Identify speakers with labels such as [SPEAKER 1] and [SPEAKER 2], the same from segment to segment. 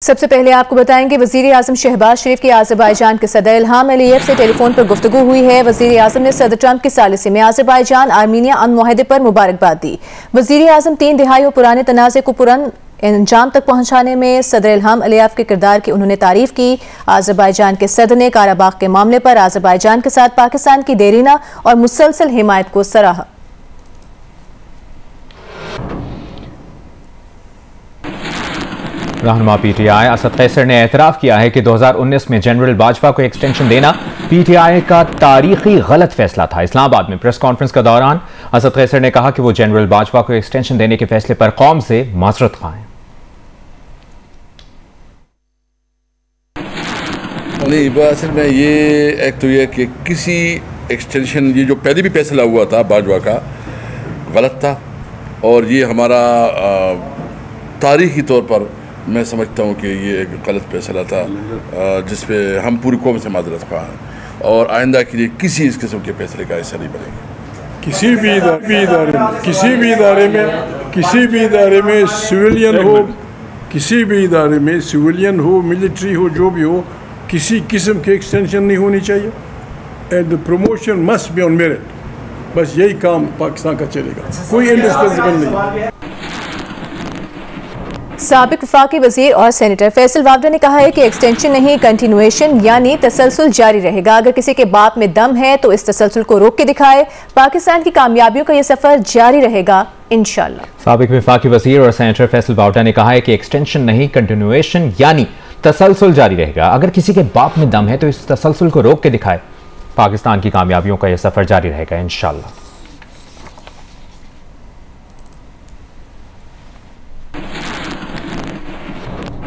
[SPEAKER 1] सबसे पहले आपको बताएंगे वजीर आजम शहबाज शरीफ की आज़रबाईजान के सदर इल्हाम अलीयव से टेलीफोन पर गुफ्तगू हुई है। वजीर आजम ने सदर ट्रंप की सालिसी में आज़रबाईजान आर्मीनिया अमन मुआहदे पर मुबारकबाद दी। वजीर आजम 3 दिहाइयों पुराने तनाज़े को पुरन अंजाम तक पहुंचाने में सदर इल्हाम अलीयव के किरदार की उन्होंने तारीफ की। आज़रबाईजान के सदर ने काराबाग के मामले पर आज़रबाईजान के साथ पाकिस्तान की देरीना और मुसलसल हिमायत को सराहा।
[SPEAKER 2] रहनुमा पीटीआई असद कैसर ने एतराफ़ किया है कि 2019 में जनरल बाजवा को एक्सटेंशन देना पीटीआई का तारीखी गलत फैसला था। इस्लामाबाद में प्रेस कॉन्फ्रेंस के दौरान असद कैसर ने कहा कि वो जनरल बाजवा को एक्सटेंशन देने के फैसले पर कौम से माजरत खा हैं।
[SPEAKER 3] नहीं, असल में ये एक तो यह कि किसी एक्सटेंशन, ये जो पहले भी फैसला हुआ था बाजवा का, गलत था और ये हमारा तारीखी तौर पर मैं समझता हूँ कि ये एक गलत फैसला था जिस पे हम पूरी कौम से माजरत खा हैं और आइंदा के लिए किसी इस किस्म के फैसले का हिस्सा नहीं बनेंगे।
[SPEAKER 4] किसी भी इदारे में सिविलियन हो, किसी भी इदारे में सिविलियन हो, मिलिट्री हो, जो भी हो, किसी किस्म की एक्सटेंशन नहीं होनी चाहिए and the promotion must be on merit. बस यही काम पाकिस्तान का चलेगा, कोई इंडिस्पेंसिबल नहीं।
[SPEAKER 1] साबिक वफाकी वजीर और सेनेटर फैसल वावडा ने कहा है कि एक्सटेंशन नहीं, कंटिन्यूएशन यानी तसलसल जारी रहेगा। अगर किसी के बाप में दम है तो इस तसलसल को रोक के दिखाए। पाकिस्तान की कामयाबियों का यह सफर जारी रहेगा इंशाअल्लाह।
[SPEAKER 2] साबिक वफाकी वजीर और सेनेटर फैसल वावडा ने कहा है कि एक्सटेंशन नहीं, कंटिन्यूएशन यानी तसलसल जारी रहेगा। अगर किसी के बाप में दम है तो इस तसलसल को रोक के दिखाए। पाकिस्तान की कामयाबियों का यह सफर जारी रहेगा इंशाअल्लाह।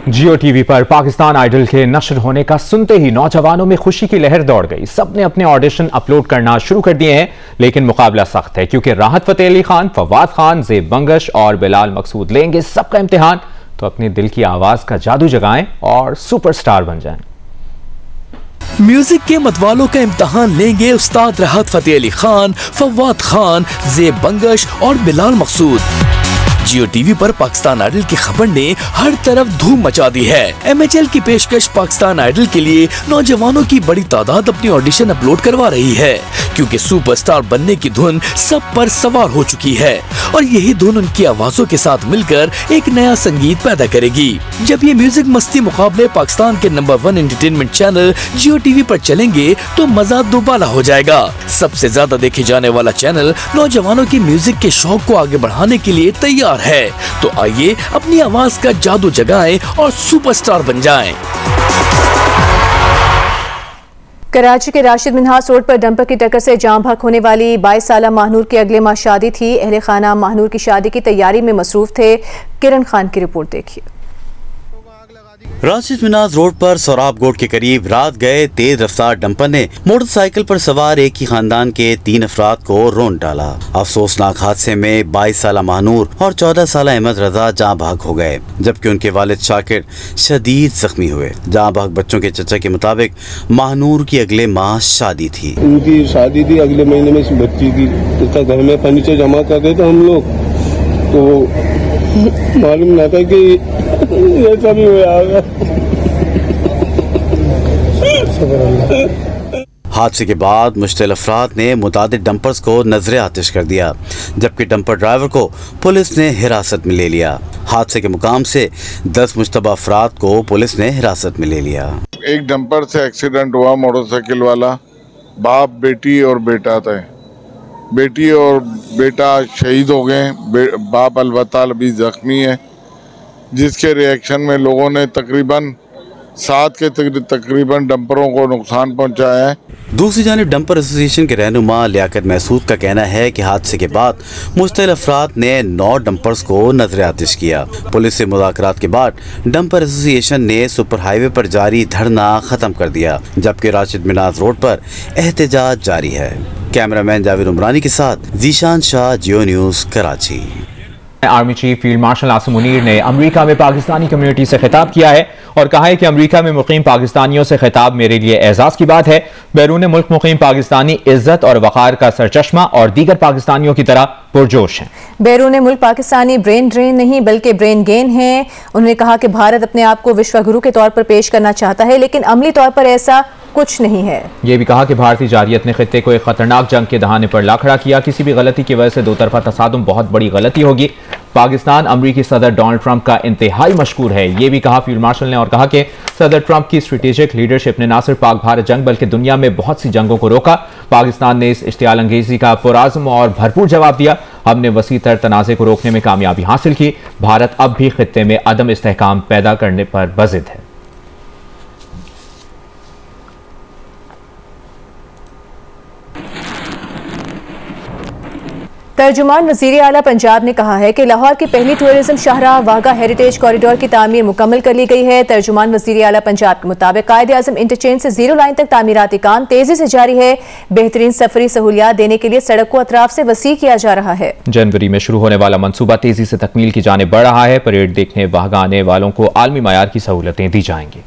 [SPEAKER 2] जियो टीवी पर पाकिस्तान आइडल के नशर होने का सुनते ही नौजवानों में खुशी की लहर दौड़ गई। सबने अपने ऑडिशन अपलोड करना शुरू कर दिए हैं, लेकिन मुकाबला सख्त है क्योंकि राहत फतेह अली खान, फवाद खान, ज़ेब बंगश और बिलाल मकसूद लेंगे सबका इम्तिहान। तो अपने दिल की आवाज का जादू जगाएं और सुपरस्टार बन जाएं।
[SPEAKER 5] म्यूजिक के मतवालों का इम्तिहान लेंगे उस्ताद राहत फतेह अली खान, फवाद खान, ज़ेब बंगश और बिलाल मकसूद। जियो टीवी पर पाकिस्तान आइडल की खबर ने हर तरफ धूम मचा दी है। MHL की पेशकश पाकिस्तान आइडल के लिए नौजवानों की बड़ी तादाद अपनी ऑडिशन अपलोड करवा रही है क्योंकि सुपरस्टार बनने की धुन सब पर सवार हो चुकी है और यही धुन उनकी आवाजों के साथ मिलकर एक नया संगीत पैदा करेगी। जब ये म्यूजिक मस्ती मुकाबले पाकिस्तान के नंबर 1 एंटरटेनमेंट चैनल जियो टीवी पर चलेंगे तो मजा दोबाला हो जाएगा। सबसे ज्यादा देखे जाने वाला चैनल नौजवानों के म्यूजिक के शौक को आगे बढ़ाने के लिए तैयार है। तो आइए अपनी आवाज का जादू जगाएं और सुपरस्टार बन जाएं।
[SPEAKER 1] कराची के राशिद मिन्हास रोड पर डंपर की टक्कर से जाम बहक होने वाली 22 साला महानूर की अगले माह शादी थी। अहले खाना महानूर की शादी की तैयारी में मसरूफ थे। किरण खान की रिपोर्ट देखिए।
[SPEAKER 6] राशिद मिन्हास रोड पर सोराब गोट के करीब रात गए तेज रफ्तार डंपर ने मोटरसाइकिल पर सवार एक ही खानदान के 3 अफराद को रौंद डाला। अफसोसनाक हादसे में 22 साला महानूर और 14 साला अहमद रजा जाँ बहक हो गए, जबकि उनके वालिद शाकिर शदीद जख्मी हुए। जाँ बहक बच्चों के चचा के मुताबिक महानूर की अगले माह शादी थी।
[SPEAKER 7] उनकी शादी थी अगले महीने में, बच्ची की। तो घर में फर्नीचर जमा कर रहे थे हम लोग, तो मालूम ना था कि ऐसा भी हुआ।
[SPEAKER 6] हादसे के बाद मुश्तिल अफराद ने मुतादिद डंपर्स को नजरे आतिश कर दिया, जबकि डंपर ड्राइवर को पुलिस ने हिरासत में ले लिया। हादसे के मुकाम से 10 मुश्तबा अफराद को पुलिस ने हिरासत में ले लिया।
[SPEAKER 8] एक डंपर से एक्सीडेंट हुआ, मोटरसाइकिल वाला, बाप, बेटी और बेटा थे। बेटी और बेटा शहीद हो गए, बाप अलबत्ता अभी जख्मी है, जिसके रिएक्शन में लोगों ने तकरीबन 7 के तकरीबन डंपरों को नुकसान पहुंचाया है।
[SPEAKER 6] दूसरी जानिब डंपर एसोसिएशन के रहनुमा लियाकत महसूद का कहना है कि हादसे के बाद मुश्तिल अफराद ने 9 डंपर्स को नजर आतिश किया। पुलिस से मुज़ाकरात के बाद डंपर एसोसिएशन ने सुपर हाईवे पर जारी धरना खत्म कर दिया, जबकि राशिद मिन्हास रोड पर एहतजाज जारी है। कैमरामैन जावेद उमरानी के साथ Zeeshan Shah, Geo News, Karachi.
[SPEAKER 2] Army chief field marshal Asim Munir ने अमेरिका में पाकिस्तानी कम्युनिटी से खिताब किया है और कहा है कि अमेरिका में मुकीम पाकिस्तानियों से खिताब मेरे लिए एजाज की बात है। बैरून मुल्क मुकीम पाकिस्तानी इज्जत और वक़ार का सरचश्मा और दीगर पाकिस्तानियों की तरह पुरजोश हैं।
[SPEAKER 1] बैरून मुल्क पाकिस्तानी ब्रेन ड्रेन नहीं बल्कि ब्रेन गेन है। उन्होंने कहा कि भारत अपने आप को विश्वगुरु के तौर पर पेश करना चाहता है, लेकिन अमली तौर पर ऐसा कुछ नहीं है। ये
[SPEAKER 2] भी कहा कि भारतीय जारहियत ने खित्ते को एक खतरनाक जंग के दहाने पर ला खड़ा किया। किसी भी गलती की वजह से दो तरफा तसादुम बहुत बड़ी गलती होगी। पाकिस्तान अमरीकी सदर डोनाल्ड ट्रंप का इंतहाई मशकूर है। ये भी कहा फील्ड मार्शल ने, और कहा कि सदर ट्रंप की स्ट्रेटेजिक लीडरशिप ने न सिर्फ पाक भारत जंग बल्कि दुनिया में बहुत सी जंगों को रोका। पाकिस्तान ने इस इश्तियाल अंगेजी का पुरआज़्म और भरपूर जवाब दिया। हमने वसी तर तनाज़े को रोकने में कामयाबी हासिल की। भारत अब भी खित्ते में अदम इस्तेहकाम पैदा करने पर बज़िद है।
[SPEAKER 1] तर्जुमान वज़ीर आला पंजाब ने कहा है कि लाहौर की पहली टूरिज्म शाहराह वाघा हेरिटेज कॉरिडोर की तामीर मुकम्मल कर ली गई है। तर्जुमान वज़ीर आला पंजाब के मुताबिक कायद-ए-आज़म इंटरचेंज से जीरो लाइन तक तामीराती काम तेजी से जारी है। बेहतरीन सफरी सहूलियात देने के लिए सड़क को अतराफ से वसी किया जा रहा है।
[SPEAKER 2] जनवरी में शुरू होने वाला मनसूबा तेजी से तकमील की जाने बढ़ रहा है। परेड देखने वाघा आने वालों को आलमी मयार की सहूलतें दी जाएंगी।